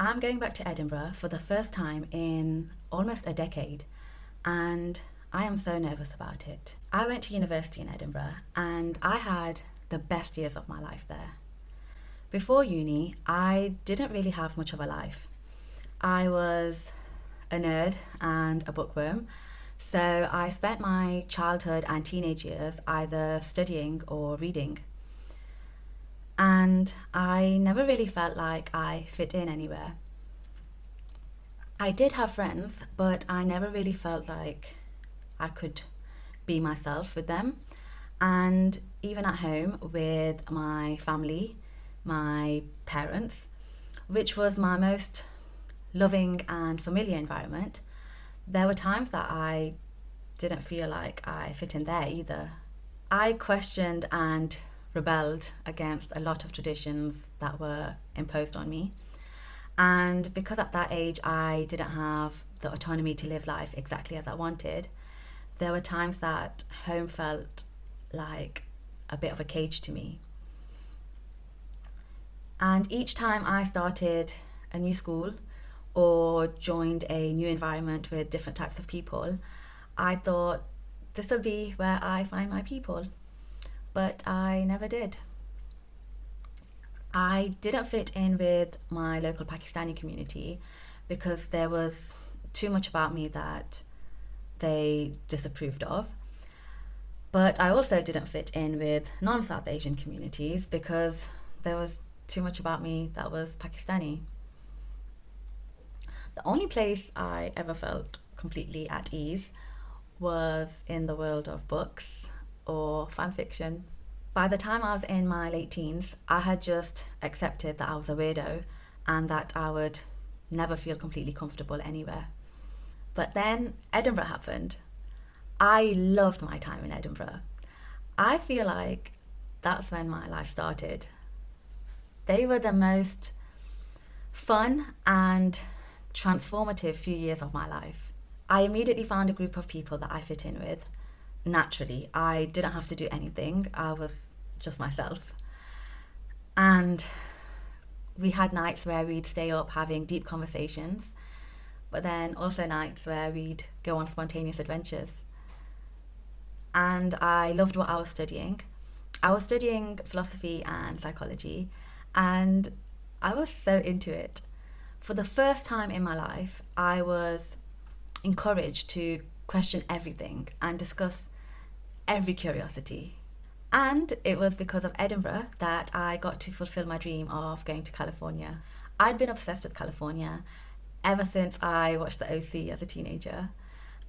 I'm going back to Edinburgh for the first time in almost a decade, and I am so nervous about it. I went to university in Edinburgh and I had the best years of my life there. Before uni, I didn't really have much of a life. I was a nerd and a bookworm, so I spent my childhood and teenage years either studying or reading. And I never really felt like I fit in anywhere. I did have friends, but I never really felt like I could be myself with them. And even at home with my family, my parents, which was my most loving and familiar environment, there were times that I didn't feel like I fit in there either. I questioned and rebelled against a lot of traditions that were imposed on me. And because at that age I didn't have the autonomy to live life exactly as I wanted, there were times that home felt like a bit of a cage to me. And each time I started a new school or joined a new environment with different types of people, I thought this will be where I find my people. But I never did. I didn't fit in with my local Pakistani community because there was too much about me that they disapproved of. But I also didn't fit in with non South Asian communities because there was too much about me that was Pakistani. The only place I ever felt completely at ease was in the world of books or fan fiction. By the time I was in my late teens, I had just accepted that I was a weirdo and that I would never feel completely comfortable anywhere. But then Edinburgh happened. I loved my time in Edinburgh. I feel like that's when my life started. They were the most fun and transformative few years of my life. I immediately found a group of people that I fit in with. Naturally, I didn't have to do anything, I was just myself. And we had nights where we'd stay up having deep conversations, but then also nights where we'd go on spontaneous adventures. And I loved what I was studying. I was studying philosophy and psychology, and I was so into it. For the first time in my life, I was encouraged to question everything and discuss every curiosity. And it was because of Edinburgh that I got to fulfill my dream of going to California. I'd been obsessed with California ever since I watched the OC as a teenager.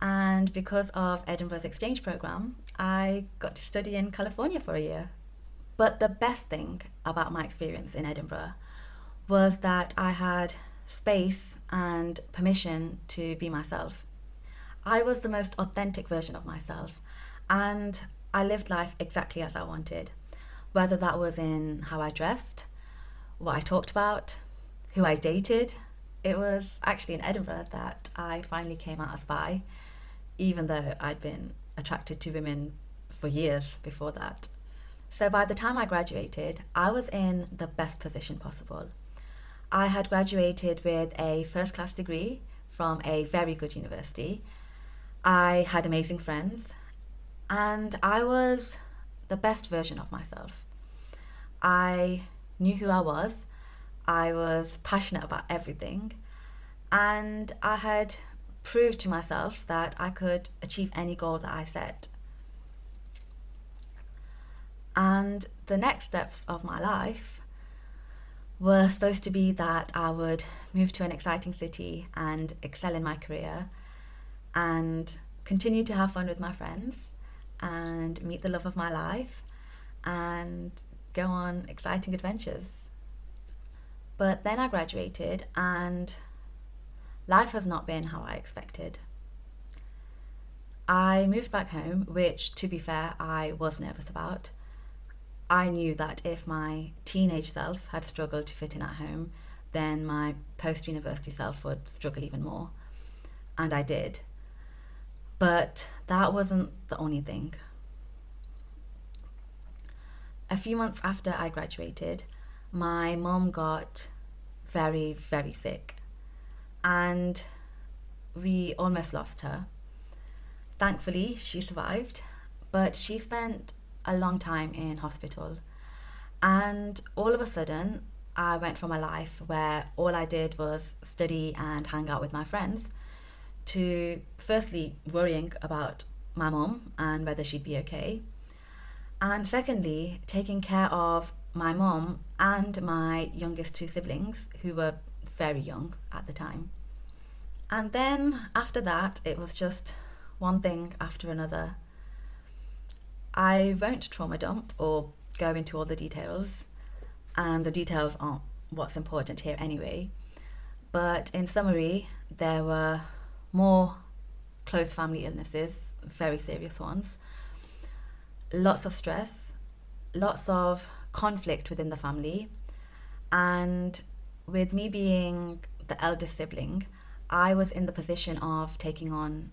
And because of Edinburgh's exchange program, I got to study in California for a year. But the best thing about my experience in Edinburgh was that I had space and permission to be myself. I was the most authentic version of myself, and I lived life exactly as I wanted, whether that was in how I dressed, what I talked about, who I dated. It was actually in Edinburgh that I finally came out as bi, even though I'd been attracted to women for years before that. So by the time I graduated, I was in the best position possible. I had graduated with a first class degree from a very good university. I had amazing friends, and I was the best version of myself. I knew who I was passionate about everything, and I had proved to myself that I could achieve any goal that I set. And the next steps of my life were supposed to be that I would move to an exciting city and excel in my career and continue to have fun with my friends and meet the love of my life and go on exciting adventures. But then I graduated and life has not been how I expected. I moved back home, which, to be fair, I was nervous about. I knew that if my teenage self had struggled to fit in at home, then my post university self would struggle even more. And I did. But that wasn't the only thing. A few months after I graduated, my mom got very, very sick. And we almost lost her. Thankfully, she survived, but she spent a long time in hospital. And all of a sudden, I went from a life where all I did was study and hang out with my friends to firstly worrying about my mum and whether she'd be okay. And secondly, taking care of my mum and my youngest two siblings, who were very young at the time. And then after that, it was just one thing after another. I won't trauma dump or go into all the details, and the details aren't what's important here anyway. But in summary, there were more close family illnesses, very serious ones, lots of stress, lots of conflict within the family, and with me being the eldest sibling, I was in the position of taking on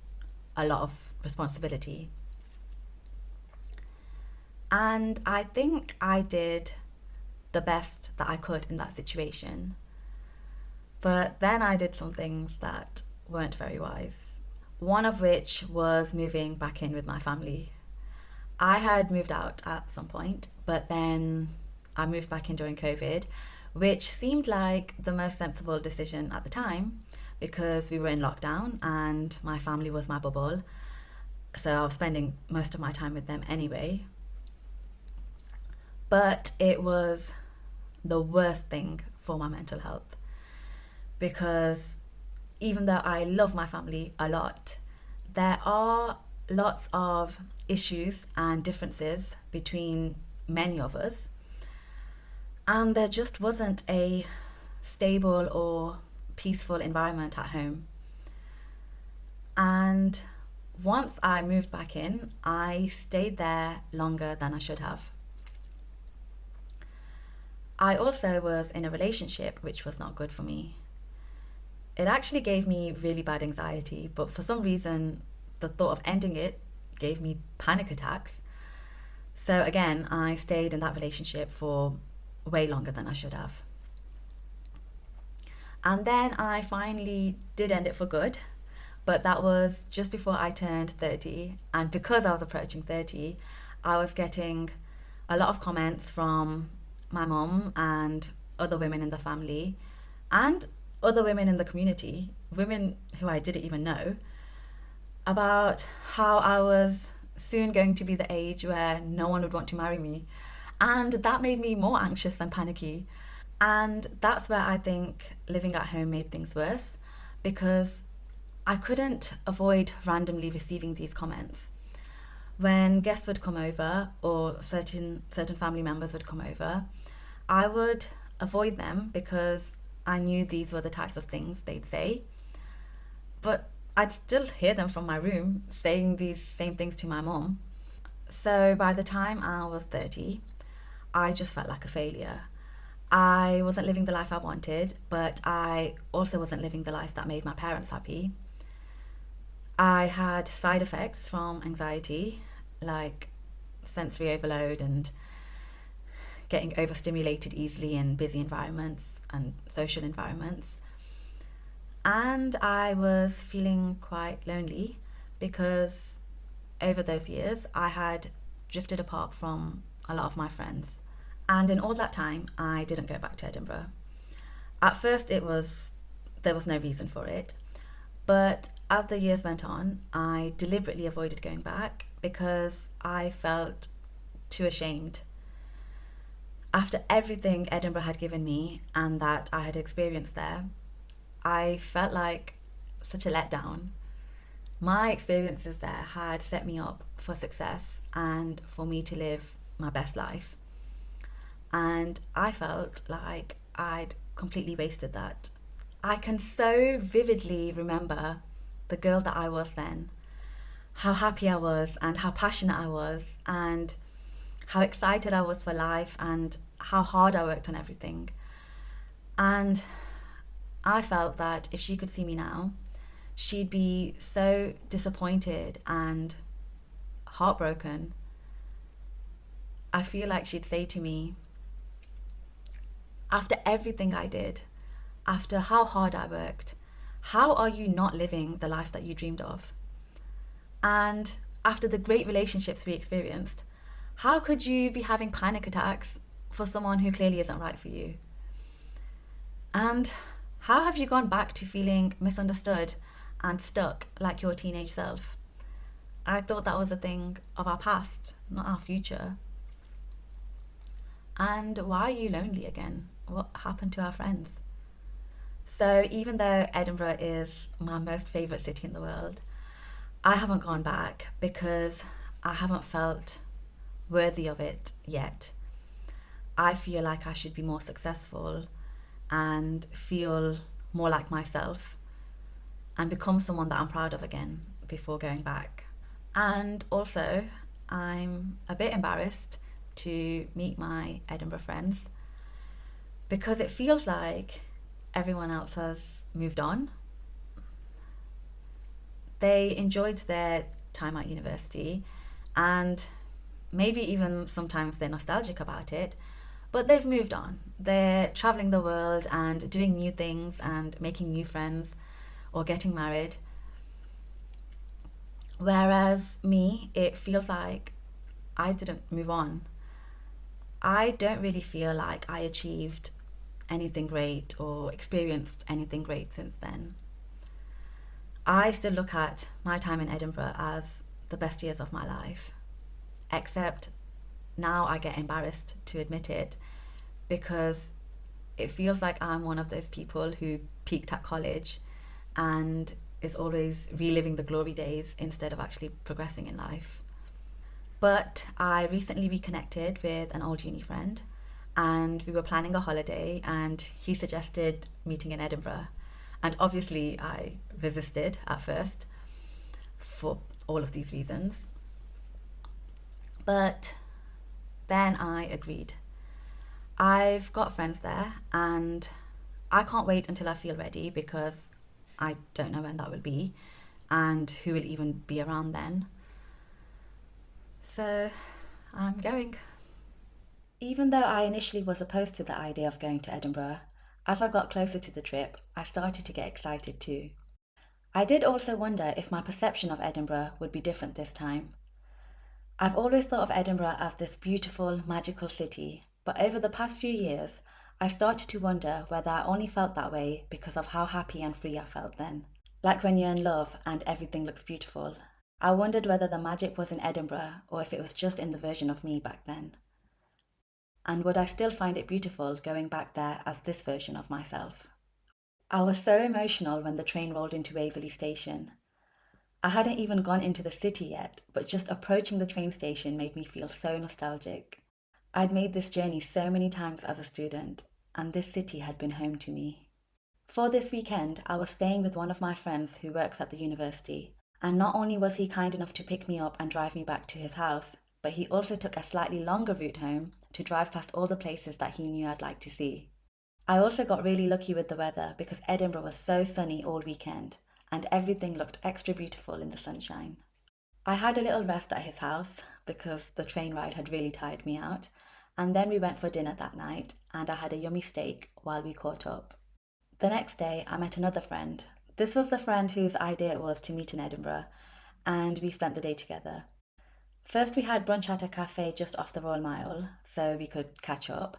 a lot of responsibility. And I think I did the best that I could in that situation. But then I did some things that weren't very wise. One of which was moving back in with my family. I had moved out at some point, but then I moved back in during COVID, which seemed like the most sensible decision at the time because we were in lockdown and my family was my bubble. So I was spending most of my time with them anyway. But it was the worst thing for my mental health because even though I love my family a lot, there are lots of issues and differences between many of us, and there just wasn't a stable or peaceful environment at home. And once I moved back in, I stayed there longer than I should have. I also was in a relationship which was not good for me. It actually gave me really bad anxiety, but for some reason, the thought of ending it gave me panic attacks. So again, I stayed in that relationship for way longer than I should have. And then I finally did end it for good, but that was just before I turned 30. And because I was approaching 30, I was getting a lot of comments from my mum and other women in the family and other women in the community, women who I didn't even know, about how I was soon going to be the age where no one would want to marry me. And that made me more anxious and panicky. And that's where I think living at home made things worse because I couldn't avoid randomly receiving these comments. When guests would come over or certain family members would come over, I would avoid them because I knew these were the types of things they'd say. But I'd still hear them from my room saying these same things to my mom. So by the time I was 30, I just felt like a failure. I wasn't living the life I wanted, but I also wasn't living the life that made my parents happy. I had side effects from anxiety, like sensory overload and getting overstimulated easily in busy environments and social environments. And I was feeling quite lonely because over those years I had drifted apart from a lot of my friends. And in all that time, I didn't go back to Edinburgh. At first, there was no reason for it. But as the years went on, I deliberately avoided going back because I felt too ashamed. After everything Edinburgh had given me and that I had experienced there, I felt like such a letdown. My experiences there had set me up for success and for me to live my best life. And I felt like I'd completely wasted that. I can so vividly remember the girl that I was then, how happy I was and how passionate I was and how excited I was for life and how hard I worked on everything. And I felt that if she could see me now, she'd be so disappointed and heartbroken. I feel like she'd say to me, after everything I did, after how hard I worked, how are you not living the life that you dreamed of? And after the great relationships we experienced, how could you be having panic attacks for someone who clearly isn't right for you? And how have you gone back to feeling misunderstood and stuck like your teenage self? I thought that was a thing of our past, not our future. And why are you lonely again? What happened to our friends? So, even though Edinburgh is my most favourite city in the world, I haven't gone back because I haven't felt worthy of it yet. I feel like I should be more successful and feel more like myself and become someone that I'm proud of again before going back. And also, I'm a bit embarrassed to meet my Edinburgh friends because it feels like everyone else has moved on. They enjoyed their time at university and maybe even sometimes they're nostalgic about it, but they've moved on. They're traveling the world and doing new things and making new friends or getting married. Whereas me, it feels like I didn't move on. I don't really feel like I achieved anything great or experienced anything great since then. I still look at my time in Edinburgh as the best years of my life, except now I get embarrassed to admit it because it feels like I'm one of those people who peaked at college and is always reliving the glory days instead of actually progressing in life. But I recently reconnected with an old uni friend and we were planning a holiday and he suggested meeting in Edinburgh. And obviously I resisted at first for all of these reasons. But then I agreed. I've got friends there and I can't wait until I feel ready because I don't know when that will be and who will even be around then. So I'm going. Even though I initially was opposed to the idea of going to Edinburgh, as I got closer to the trip, I started to get excited too. I did also wonder if my perception of Edinburgh would be different this time. I've always thought of Edinburgh as this beautiful, magical city, but over the past few years, I started to wonder whether I only felt that way because of how happy and free I felt then. Like when you're in love and everything looks beautiful. I wondered whether the magic was in Edinburgh or if it was just in the version of me back then. And would I still find it beautiful going back there as this version of myself? I was so emotional when the train rolled into Waverley Station. I hadn't even gone into the city yet, but just approaching the train station made me feel so nostalgic. I'd made this journey so many times as a student, and this city had been home to me. For this weekend, I was staying with one of my friends who works at the university, and not only was he kind enough to pick me up and drive me back to his house, but he also took a slightly longer route home to drive past all the places that he knew I'd like to see. I also got really lucky with the weather because Edinburgh was so sunny all weekend, and everything looked extra beautiful in the sunshine. I had a little rest at his house because the train ride had really tired me out, and then we went for dinner that night and I had a yummy steak while we caught up. The next day I met another friend. This was the friend whose idea it was to meet in Edinburgh, and we spent the day together. First we had brunch at a cafe just off the Royal Mile so we could catch up,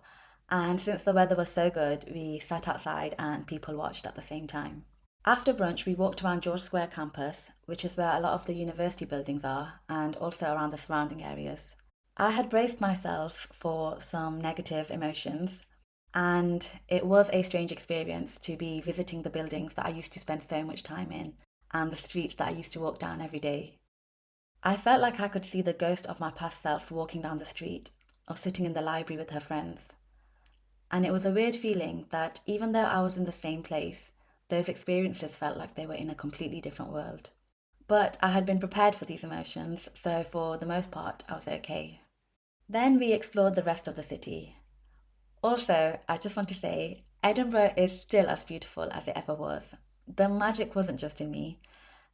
and since the weather was so good we sat outside and people watched at the same time. After brunch, we walked around George Square campus, which is where a lot of the university buildings are, and also around the surrounding areas. I had braced myself for some negative emotions, and it was a strange experience to be visiting the buildings that I used to spend so much time in, and the streets that I used to walk down every day. I felt like I could see the ghost of my past self walking down the street, or sitting in the library with her friends. And it was a weird feeling that even though I was in the same place, those experiences felt like they were in a completely different world. But I had been prepared for these emotions, so for the most part, I was okay. Then we explored the rest of the city. Also, I just want to say, Edinburgh is still as beautiful as it ever was. The magic wasn't just in me.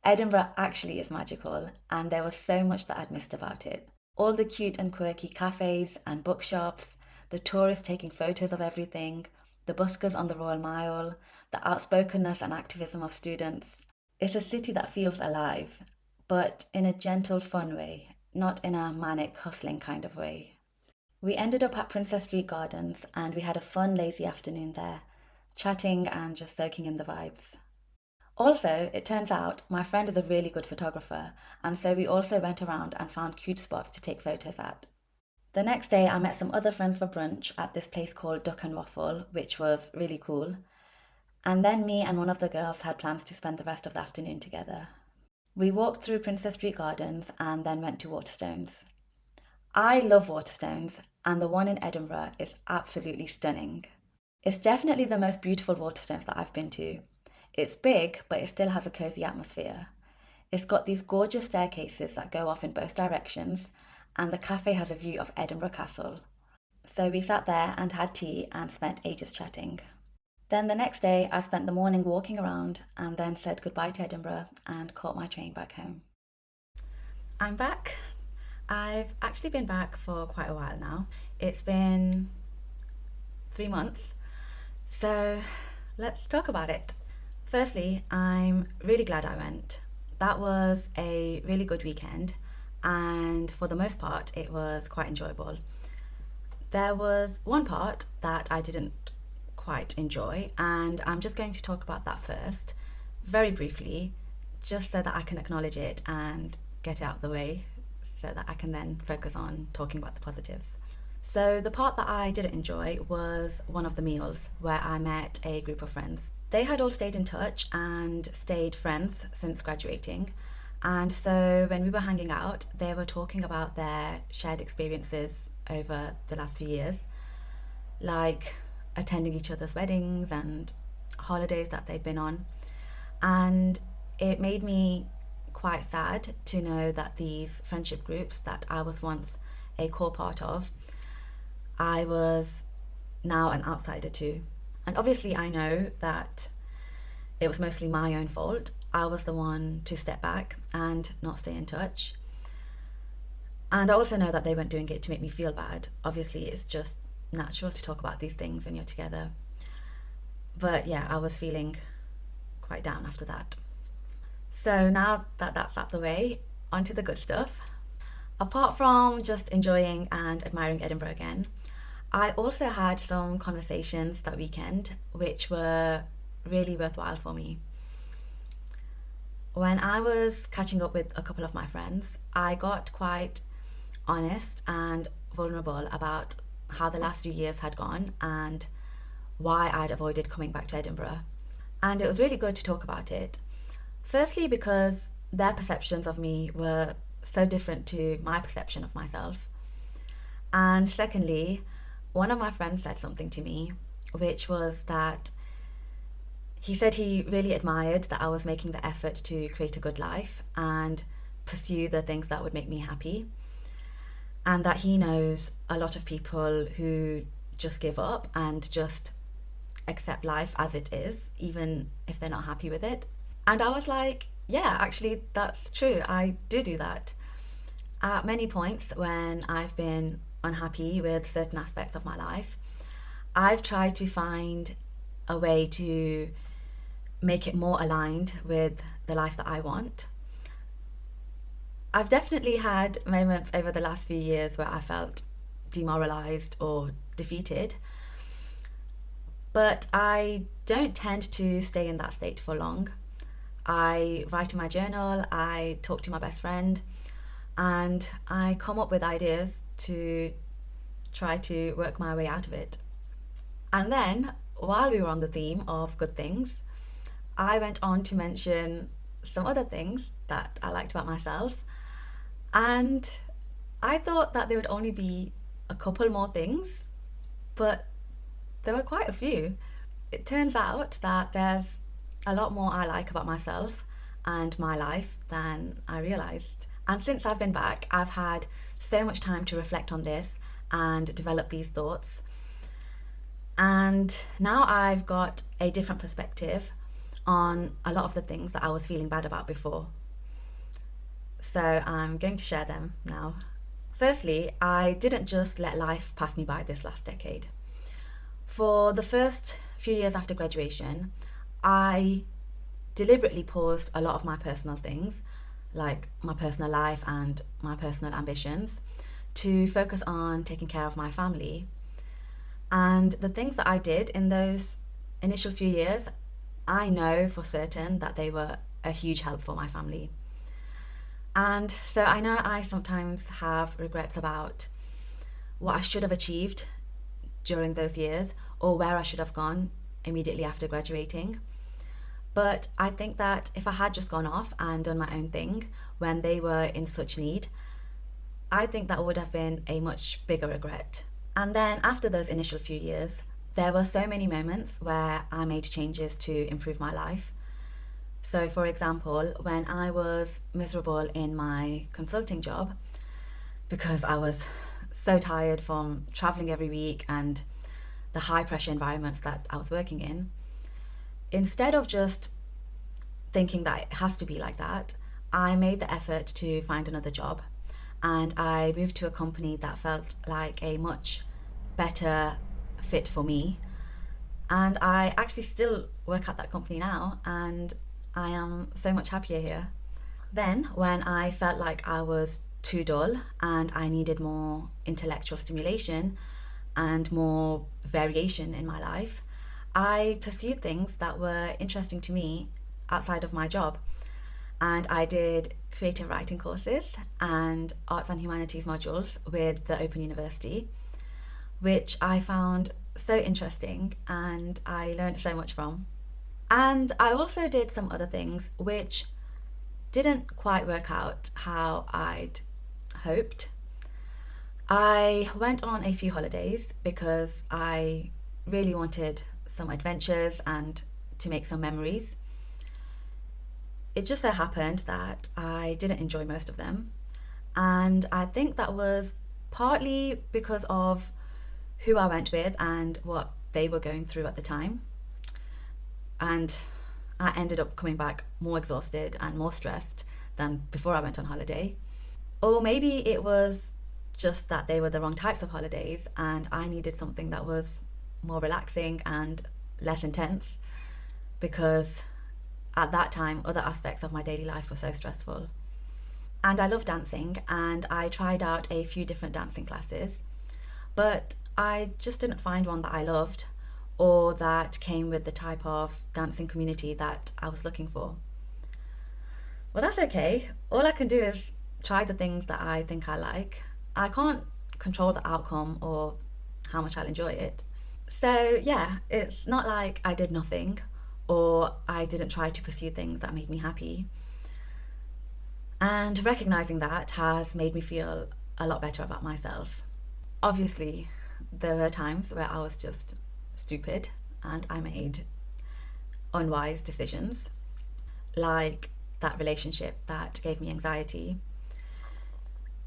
Edinburgh actually is magical, and there was so much that I'd missed about it. All the cute and quirky cafes and bookshops, the tourists taking photos of everything, the buskers on the Royal Mile, the outspokenness and activism of students. It's a city that feels alive, but in a gentle, fun way, not in a manic, hustling kind of way. We ended up at Princess Street Gardens and we had a fun, lazy afternoon there, chatting and just soaking in the vibes. Also, it turns out my friend is a really good photographer, and so we also went around and found cute spots to take photos at. The next day, I met some other friends for brunch at this place called Duck and Waffle, which was really cool. And then me and one of the girls had plans to spend the rest of the afternoon together. We walked through Princess Street Gardens and then went to Waterstones. I love Waterstones, and the one in Edinburgh is absolutely stunning. It's definitely the most beautiful Waterstones that I've been to. It's big, but it still has a cosy atmosphere. It's got these gorgeous staircases that go off in both directions, and the cafe has a view of Edinburgh Castle. So we sat there and had tea and spent ages chatting. Then the next day, I spent the morning walking around and then said goodbye to Edinburgh and caught my train back home. I'm back. I've actually been back for quite a while now. It's been 3 months. So let's talk about it. Firstly, I'm really glad I went. That was a really good weekend, and for the most part, it was quite enjoyable. There was one part that I didn't quite enjoy, and I'm just going to talk about that first, very briefly, just so that I can acknowledge it and get it out of the way, so that I can then focus on talking about the positives. So, the part that I didn't enjoy was one of the meals where I met a group of friends. They had all stayed in touch and stayed friends since graduating. And so when we were hanging out, they were talking about their shared experiences over the last few years, like attending each other's weddings and holidays that they'd been on. And it made me quite sad to know that these friendship groups that I was once a core part of, I was now an outsider to. And obviously, I know that it was mostly my own fault. I was the one to step back and not stay in touch. And I also know that they weren't doing it to make me feel bad. Obviously, it's just natural to talk about these things when you're together. But yeah, I was feeling quite down after that. So now that that's out the way, onto the good stuff. Apart from just enjoying and admiring Edinburgh again, I also had some conversations that weekend which were really worthwhile for me. When I was catching up with a couple of my friends, I got quite honest and vulnerable about how the last few years had gone and why I'd avoided coming back to Edinburgh. And it was really good to talk about it. Firstly, because their perceptions of me were so different to my perception of myself. And secondly, one of my friends said something to me, which was that he said he really admired that I was making the effort to create a good life and pursue the things that would make me happy. And that he knows a lot of people who just give up and just accept life as it is, even if they're not happy with it. And I was like, yeah, actually, that's true. I do that. At many points when I've been unhappy with certain aspects of my life, I've tried to find a way to make it more aligned with the life that I want. I've definitely had moments over the last few years where I felt demoralized or defeated, but I don't tend to stay in that state for long. I write in my journal, I talk to my best friend, and I come up with ideas to try to work my way out of it. And then, while we were on the theme of good things, I went on to mention some other things that I liked about myself. And I thought that there would only be a couple more things, but there were quite a few. It turns out that there's a lot more I like about myself and my life than I realised. And since I've been back, I've had so much time to reflect on this and develop these thoughts. And now I've got a different perspective on a lot of the things that I was feeling bad about before. So I'm going to share them now. Firstly, I didn't just let life pass me by this last decade. For the first few years after graduation, I deliberately paused a lot of my personal things, like my personal life and my personal ambitions, to focus on taking care of my family. And the things that I did in those initial few years, I know for certain that they were a huge help for my family. And so I know I sometimes have regrets about what I should have achieved during those years or where I should have gone immediately after graduating. But I think that if I had just gone off and done my own thing when they were in such need, I think that would have been a much bigger regret. And then after those initial few years, there were so many moments where I made changes to improve my life. So, for example, when I was miserable in my consulting job because I was so tired from traveling every week and the high pressure environments that I was working in, instead of just thinking that it has to be like that, I made the effort to find another job and I moved to a company that felt like a much better fit for me. And I actually still work at that company now and I am so much happier here. Then, when I felt like I was too dull and I needed more intellectual stimulation and more variation in my life, I pursued things that were interesting to me outside of my job. And I did creative writing courses and arts and humanities modules with the Open University, which I found so interesting and I learned so much from. And I also did some other things which didn't quite work out how I'd hoped. I went on a few holidays because I really wanted some adventures and to make some memories. It just so happened that I didn't enjoy most of them. And I think that was partly because of who I went with and what they were going through at the time. And I ended up coming back more exhausted and more stressed than before I went on holiday. Or maybe it was just that they were the wrong types of holidays and I needed something that was more relaxing and less intense because at that time other aspects of my daily life were so stressful. And I love dancing and I tried out a few different dancing classes, but I just didn't find one that I loved or that came with the type of dancing community that I was looking for. Well, that's okay. All I can do is try the things that I think I like. I can't control the outcome or how much I'll enjoy it. So, yeah, it's not like I did nothing or I didn't try to pursue things that made me happy. And recognizing that has made me feel a lot better about myself. Obviously, there were times where I was just stupid and I made unwise decisions, like that relationship that gave me anxiety.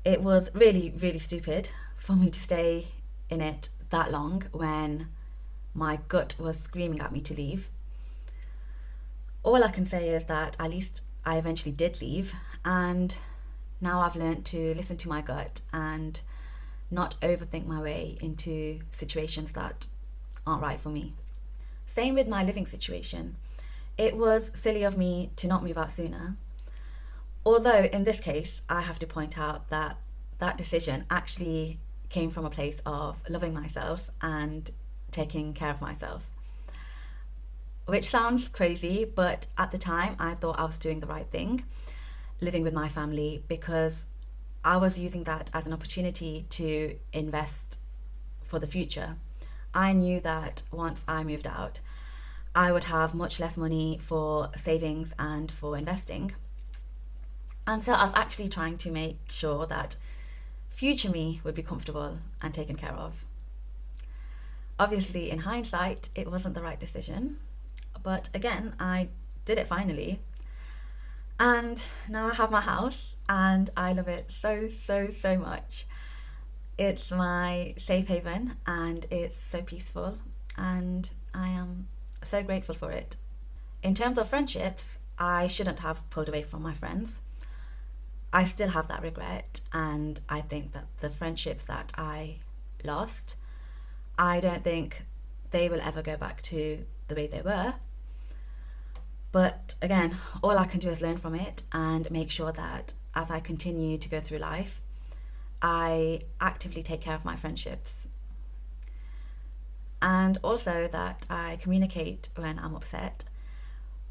It was really, really stupid for me to stay in it that long when my gut was screaming at me to leave. All I can say is that at least I eventually did leave, and now I've learned to listen to my gut and not overthink my way into situations that aren't right for me. Same with my living situation. It was silly of me to not move out sooner. Although in this case, I have to point out that that decision actually came from a place of loving myself and taking care of myself. Which sounds crazy, but at the time I thought I was doing the right thing, living with my family, because I was using that as an opportunity to invest for the future. I knew that once I moved out, I would have much less money for savings and for investing. And so I was actually trying to make sure that future me would be comfortable and taken care of. Obviously, in hindsight, it wasn't the right decision. But again, I did it finally. And now I have my house and I love it so, so, so much. It's my safe haven and it's so peaceful and I am so grateful for it. In terms of friendships, I shouldn't have pulled away from my friends. I still have that regret and I think that the friendships that I lost, I don't think they will ever go back to the way they were. But again, all I can do is learn from it and make sure that as I continue to go through life, I actively take care of my friendships. And also that I communicate when I'm upset,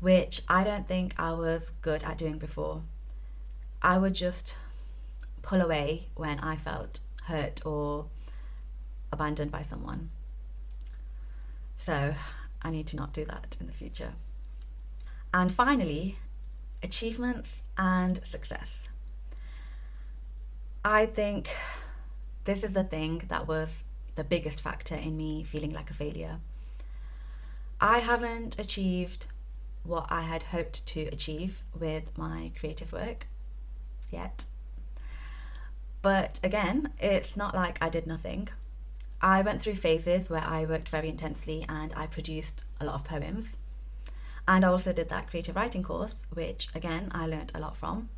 which I don't think I was good at doing before. I would just pull away when I felt hurt or abandoned by someone. So I need to not do that in the future. And finally, achievements and success. I think this is the thing that was the biggest factor in me feeling like a failure. I haven't achieved what I had hoped to achieve with my creative work yet. But again, it's not like I did nothing. I went through phases where I worked very intensely and I produced a lot of poems. And I also did that creative writing course, which again, I learned a lot from.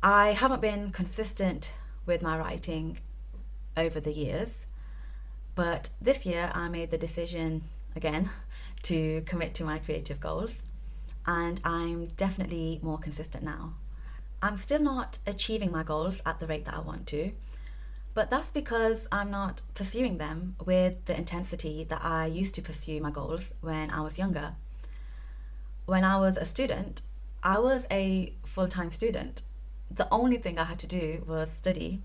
I haven't been consistent with my writing over the years, but this year I made the decision again to commit to my creative goals, and I'm definitely more consistent now. I'm still not achieving my goals at the rate that I want to, but that's because I'm not pursuing them with the intensity that I used to pursue my goals when I was younger. When I was a student, I was a full-time student. The only thing I had to do was study,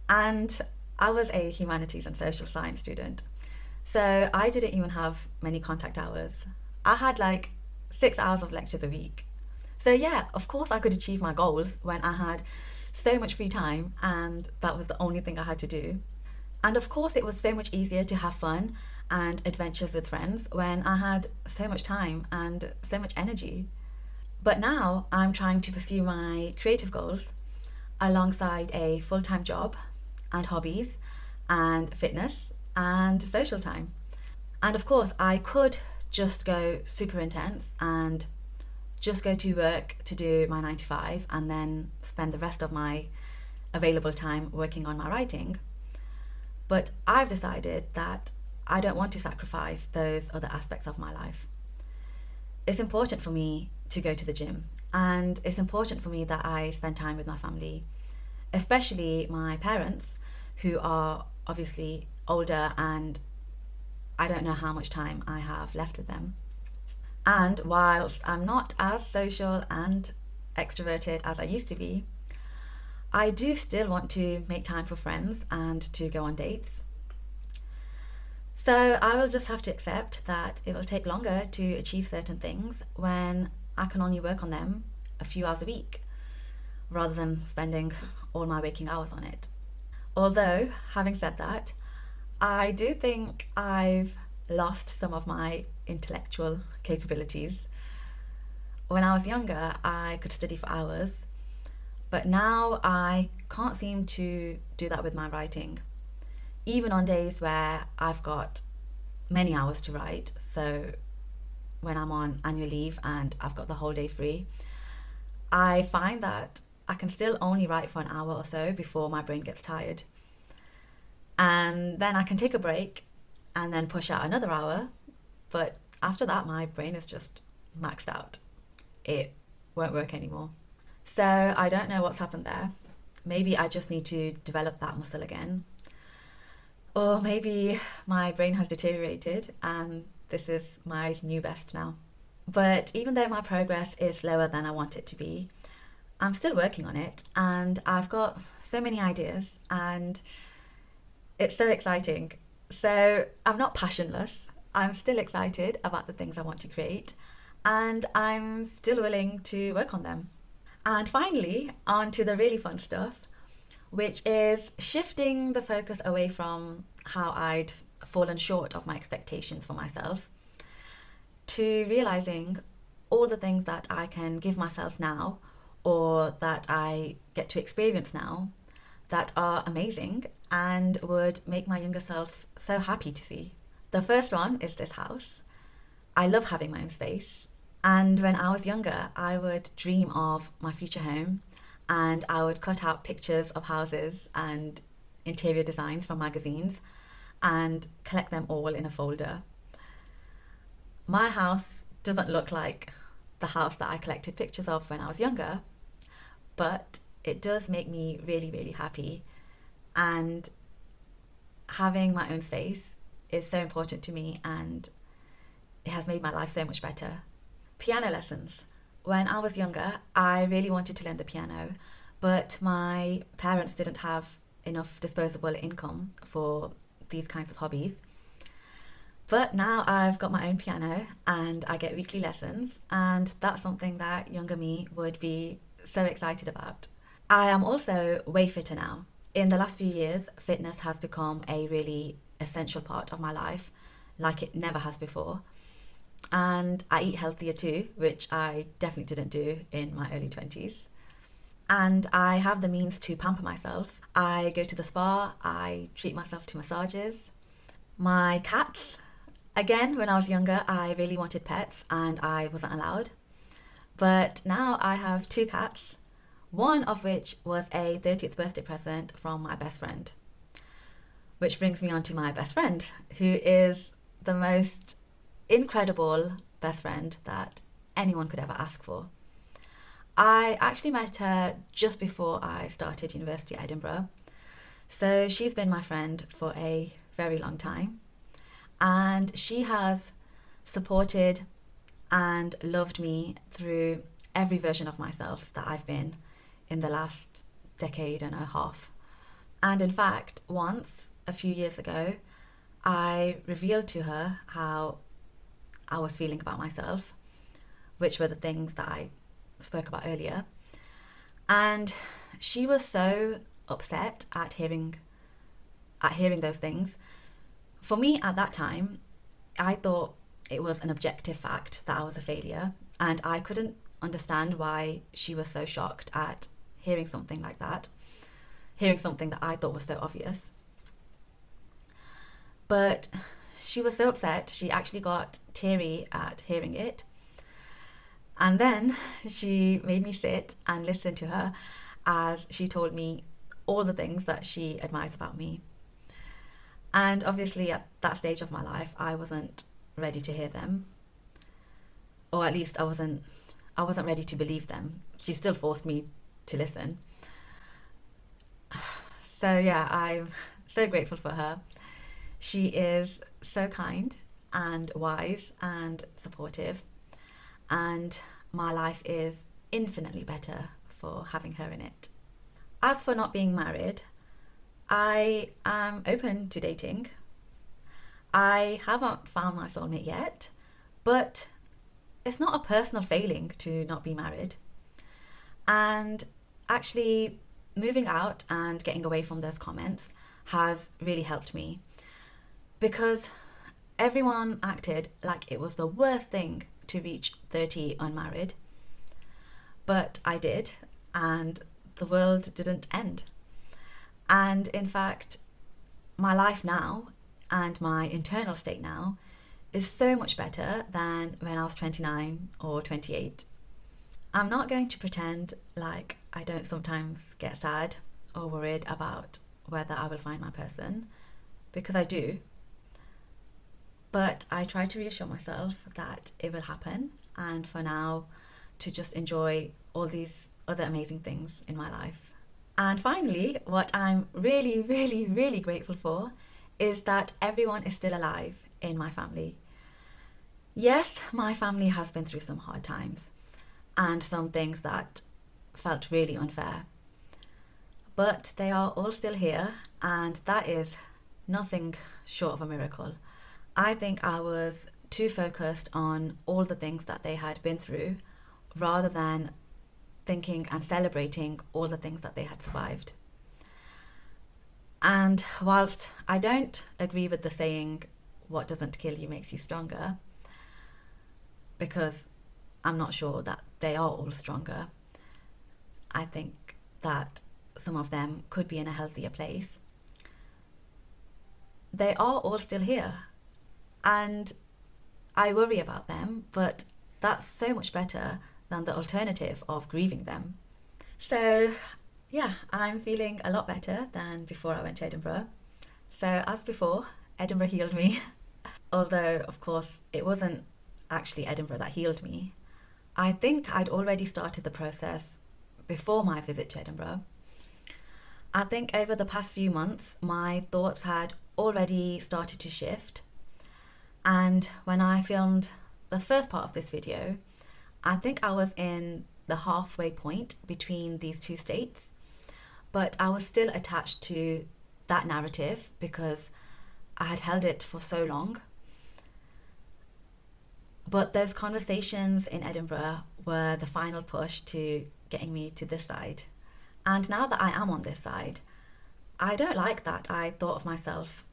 and I was a humanities and social science student. So I didn't even have many contact hours. I had like 6 hours of lectures a week. So yeah, of course I could achieve my goals when I had so much free time and that was the only thing I had to do. And of course it was so much easier to have fun and adventures with friends when I had so much time and so much energy. But now I'm trying to pursue my creative goals alongside a full-time job and hobbies and fitness and social time. And of course, I could just go super intense and just go to work to do my 9 to 5 and then spend the rest of my available time working on my writing. But I've decided that I don't want to sacrifice those other aspects of my life. It's important for me to go to the gym, and it's important for me that I spend time with my family, especially my parents, who are obviously older and I don't know how much time I have left with them. And whilst I'm not as social and extroverted as I used to be, I do still want to make time for friends and to go on dates. So I will just have to accept that it will take longer to achieve certain things when I can only work on them a few hours a week, rather than spending all my waking hours on it. Although, having said that, I do think I've lost some of my intellectual capabilities. When I was younger, I could study for hours, but now I can't seem to do that with my writing. Even on days where I've got many hours to write, so when I'm on annual leave and I've got the whole day free, I find that I can still only write for an hour or so before my brain gets tired. And then I can take a break and then push out another hour, but after that, my brain is just maxed out. It won't work anymore. So I don't know what's happened there. Maybe I just need to develop that muscle again. Or maybe my brain has deteriorated and this is my new best now. But even though my progress is slower than I want it to be, I'm still working on it and I've got so many ideas and it's so exciting. So I'm not passionless. I'm still excited about the things I want to create and I'm still willing to work on them. And finally, on to the really fun stuff, which is shifting the focus away from how I'd fallen short of my expectations for myself to realizing all the things that I can give myself now or that I get to experience now that are amazing and would make my younger self so happy to see. The first one is this house. I love having my own space. And when I was younger, I would dream of my future home and I would cut out pictures of houses and interior designs from magazines and collect them all in a folder. My house doesn't look like the house that I collected pictures of when I was younger, but it does make me really, really happy. And having my own space is so important to me, and it has made my life so much better. Piano lessons. When I was younger, I really wanted to learn the piano, but my parents didn't have enough disposable income for these kinds of hobbies. But now I've got my own piano and I get weekly lessons, and that's something that younger me would be so excited about. I am also way fitter now. In the last few years, fitness has become a really essential part of my life, like it never has before. And I eat healthier too, which I definitely didn't do in my early 20s. And I have the means to pamper myself. I go to the spa, I treat myself to massages. My cats, again, when I was younger, I really wanted pets and I wasn't allowed. But now I have two cats, one of which was a 30th birthday present from my best friend. Which brings me on to my best friend, who is the most incredible best friend that anyone could ever ask for. I actually met her just before I started university at Edinburgh. So she's been my friend for a very long time. And she has supported and loved me through every version of myself that I've been in the last decade and a half. And in fact, once, a few years ago, I revealed to her how I was feeling about myself, which were the things that I spoke about earlier. And she was so upset at hearing those things. For me at that time, I thought it was an objective fact that I was a failure, and I couldn't understand why she was so shocked at hearing something like that, hearing something that I thought was so obvious. But she was so upset, she actually got teary at hearing it. And then she made me sit and listen to her as she told me all the things that she admires about me. And obviously, at that stage of my life, I wasn't ready to hear them, or at least I wasn't ready to believe them. She still forced me to listen. So yeah, I'm so grateful for her. She is so kind and wise and supportive, and my life is infinitely better for having her in it. As for not being married, I am open to dating. I haven't found my soulmate yet, but it's not a personal failing to not be married. And actually, moving out and getting away from those comments has really helped me, because everyone acted like it was the worst thing to reach 30 unmarried. But I did, and the world didn't end. And in fact, my life now and my internal state now is so much better than when I was 29 or 28. I'm not going to pretend like I don't sometimes get sad or worried about whether I will find my person, because I do. But I try to reassure myself that it will happen, and for now, to just enjoy all these other amazing things in my life. And finally, what I'm really, really, really grateful for is that everyone is still alive in my family. Yes, my family has been through some hard times and some things that felt really unfair. But they are all still here, and that is nothing short of a miracle. I think I was too focused on all the things that they had been through rather than thinking and celebrating all the things that they had survived. And whilst I don't agree with the saying, what doesn't kill you makes you stronger, because I'm not sure that they are all stronger, I think that some of them could be in a healthier place. They are all still here, and I worry about them, but that's so much better than the alternative of grieving them. So yeah, I'm feeling a lot better than before I went to Edinburgh. So as before, Edinburgh healed me. Although, of course, it wasn't actually Edinburgh that healed me. I think I'd already started the process before my visit to Edinburgh. I think over the past few months, my thoughts had already started to shift. And when I filmed the first part of this video, I think I was in the halfway point between these two states. But I was still attached to that narrative because I had held it for so long. But those conversations in Edinburgh were the final push to getting me to this side. And now that I am on this side, I don't like that I thought of myself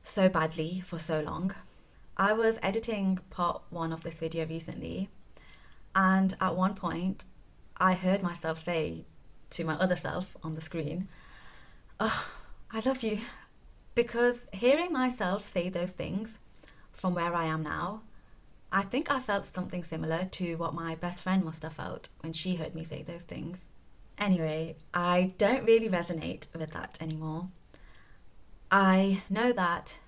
so badly for so long. I was editing part one of this video recently, and at one point I heard myself say to my other self on the screen, "Oh, I love you." Because hearing myself say those things from where I am now, I think I felt something similar to what my best friend must have felt when she heard me say those things. Anyway, I don't really resonate with that anymore. I know that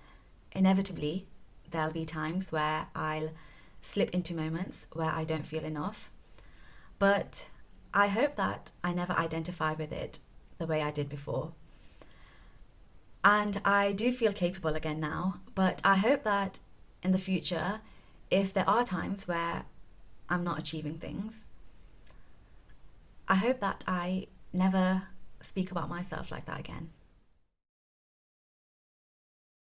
inevitably there'll be times where I'll slip into moments where I don't feel enough, but I hope that I never identify with it the way I did before. And I do feel capable again now, but I hope that in the future, if there are times where I'm not achieving things, I hope that I never speak about myself like that again.